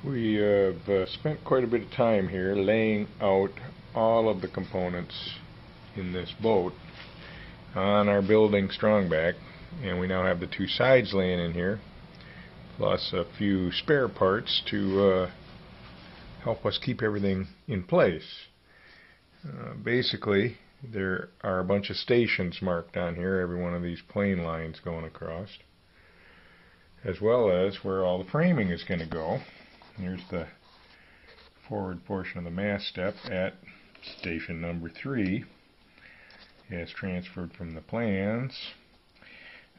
We have spent quite a bit of time here laying out all of the components in this boat on our building strongback, and we now have the two sides laying in here plus a few spare parts to help us keep everything in place. Basically, there are a bunch of stations marked on here, every one of these plane lines going across, as well as where all the framing is going to go. Here's the forward portion of the mast step at station number 3, as transferred from the plans.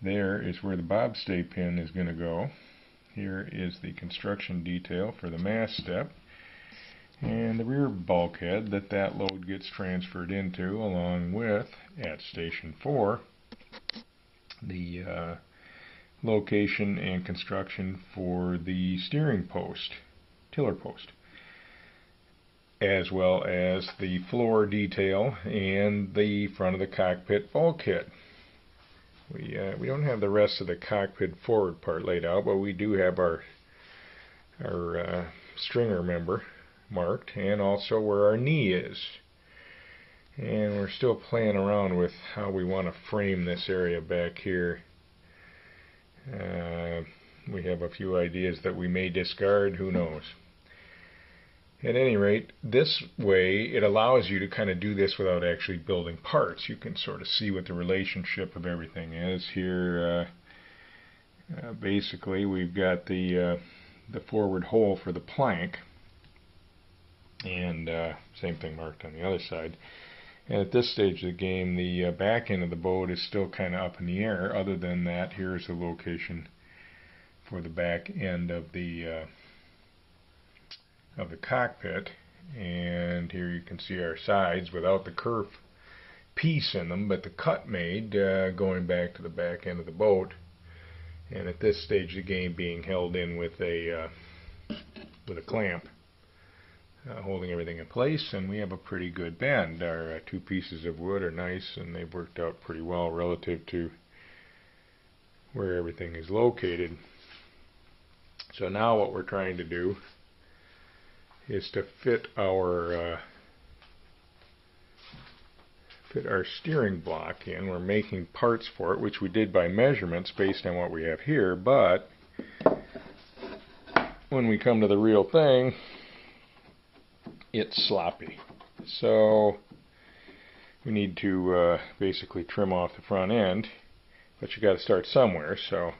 There is where the bobstay pin is going to go. Here is the construction detail for the mast step, and the rear bulkhead that load gets transferred into, along with, at station 4, the location and construction for the steering post, tiller post, as well as the floor detail and the front of the cockpit bulkhead. We don't have the rest of the cockpit forward part laid out, but we do have our stringer member marked, and also where our knee is. And we're still playing around with how we want to frame this area back here. We have a few ideas that we may discard, who knows. At any rate, this way it allows you to kind of do this without actually building parts. You can sort of see what the relationship of everything is here. Basically, we've got the forward hole for the plank, and same thing marked on the other side. And at this stage of the game, the back end of the boat is still kind of up in the air. Other than that, here's the location for the back end of the cockpit, and here you can see our sides without the kerf piece in them, but the cut made going back to the back end of the boat. And at this stage of the game, being held in with a clamp, holding everything in place, and we have a pretty good bend. Our two pieces of wood are nice, and they've worked out pretty well relative to where everything is located. So now what we're trying to do is to fit our steering block in. We're making parts for it, which we did by measurements based on what we have here, but when we come to the real thing, it's sloppy. So we need to basically trim off the front end, but you got to start somewhere. So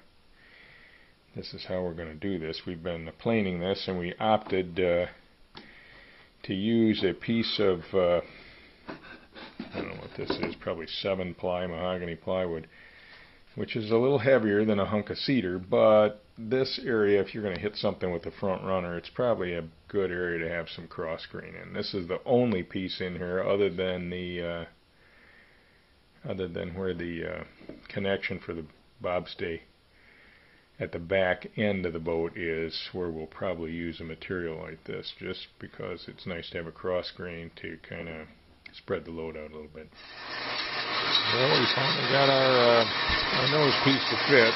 this is how we're going to do this. We've been planing this, and we opted to use a piece of I don't know what this is, probably 7-ply mahogany plywood, which is a little heavier than a hunk of cedar, but this area, if you're going to hit something with the front runner, it's probably a good area to have some cross grain in. This is the only piece in here other than where the connection for the bobstay at the back end of the boat is, where we'll probably use a material like this, just because it's nice to have a cross grain to kind of spread the load out a little bit. Well, we finally got our nose piece to fit,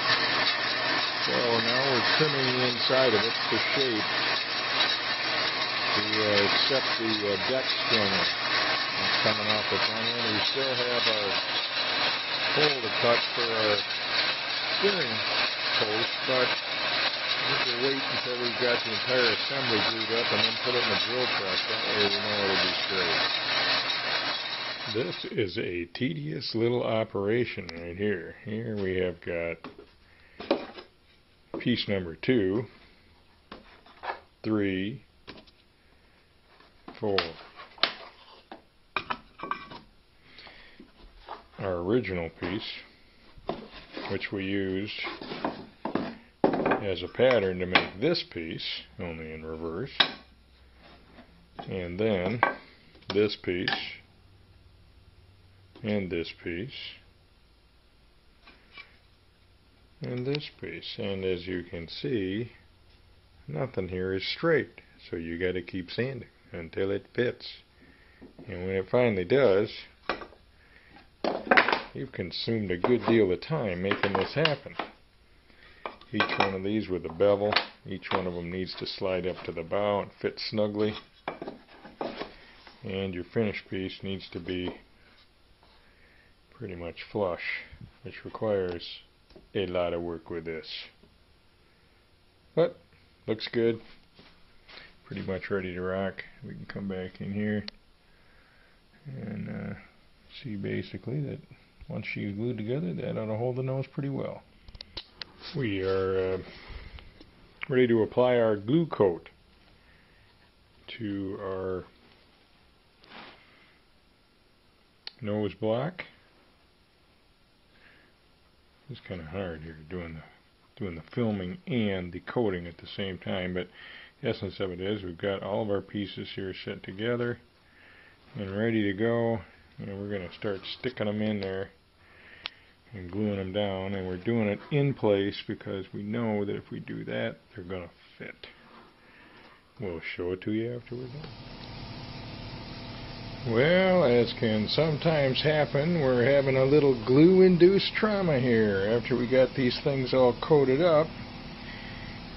so now we're trimming the inside of it to shape to accept the deck stringer that's coming off the front end. We still have our hole to cut for our steering post, but we'll wait until we've got the entire assembly glued up and then put it in the drill press. That way we know it'll be straight. This is a tedious little operation right here. Here we have got piece number 2, 3, 4. Our original piece, which we used as a pattern to make this piece, only in reverse, and then this piece, and this piece, and this piece. And as you can see, nothing here is straight, so you got to keep sanding until it fits. And when it finally does, you've consumed a good deal of time making this happen. each one of these with a bevel. Each one of them needs to slide up to the bow and fit snugly. And your finished piece needs to be pretty much flush, which requires a lot of work with this. But looks good. Pretty much ready to rock. We can come back in here and see basically that once she's glued together, that ought to hold the nose pretty well. We are ready to apply our glue coat to our nose block. It's kind of hard here doing the filming and the coating at the same time, but the essence of it is we've got all of our pieces here set together and ready to go, and we're going to start sticking them in there and gluing them down, and we're doing it in place because we know that if we do that, they're going to fit. We'll show it to you after we're done. Well, as can sometimes happen, we're having a little glue-induced trauma here. After we got these things all coated up,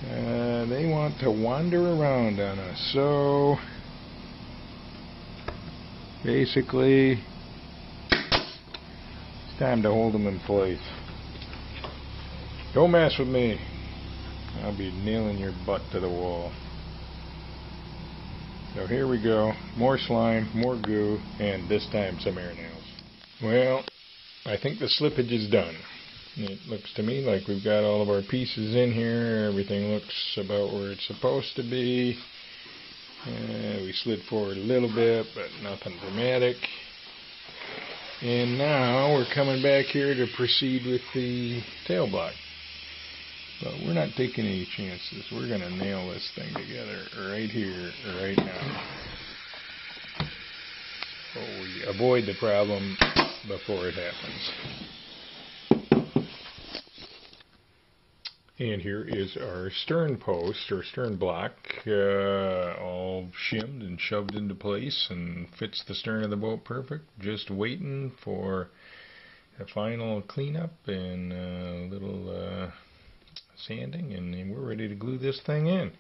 they want to wander around on us. So, basically, it's time to hold them in place. Don't mess with me. I'll be nailing your butt to the wall. So here we go. More slime, more goo, and this time some air nails. Well, I think the slippage is done. It looks to me like we've got all of our pieces in here. Everything looks about where it's supposed to be. We slid forward a little bit, but nothing dramatic. And now we're coming back here to proceed with the tail block. But we're not taking any chances. We're going to nail this thing together right here, right now. So we avoid the problem before it happens. And here is our stern post, or stern block, all shimmed and shoved into place and fits the stern of the boat perfect. Just waiting for a final cleanup and a little sanding, and we're ready to glue this thing in.